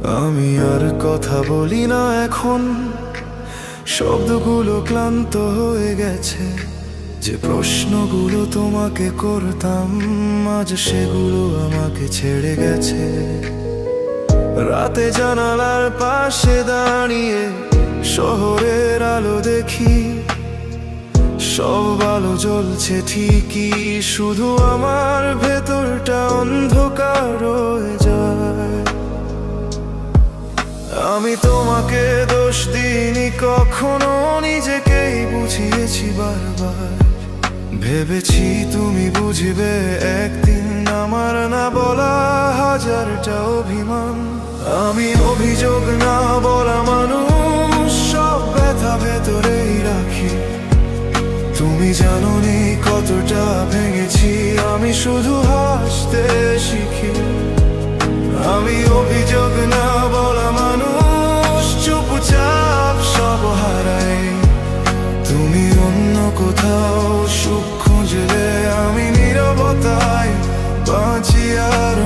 আমি আর কথা বলি না এখন, শব্দগুলো ক্লান্ত হয়ে গেছে। যে প্রশ্নগুলো তোমাকে করতাম আজ সেগুলো আমাকে ছেড়ে গেছে। রাতে জানালার পাশে দাঁড়িয়ে শহরের আলো দেখি, সব আলো জ্বলছে ঠিকই, শুধু আমার ভেতরটা অন্ধকার রয়ে যায়। আমি তোমাকে দোষ দিইনি কখনো, নিজেকেই বুঝিয়েছি বারবার। ভেবেছি তুমি বুঝবে একদিন আমার না বলা হাজারটা অভিমান। আমি অভিযোগ না বলা মানুষ, সব ব্যথা ভেতরেই রাখি। তুমি জানোনি কতটা ভেঙেছি, আমি শুধু হাসতে শিখি। আমি অভিযোগ না বলা মানুষ, চুপচাপ সব হারাই। তুমি অন্য কোথাও সুখ খুঁজলে আমি নীরবতায় বাঁচি আর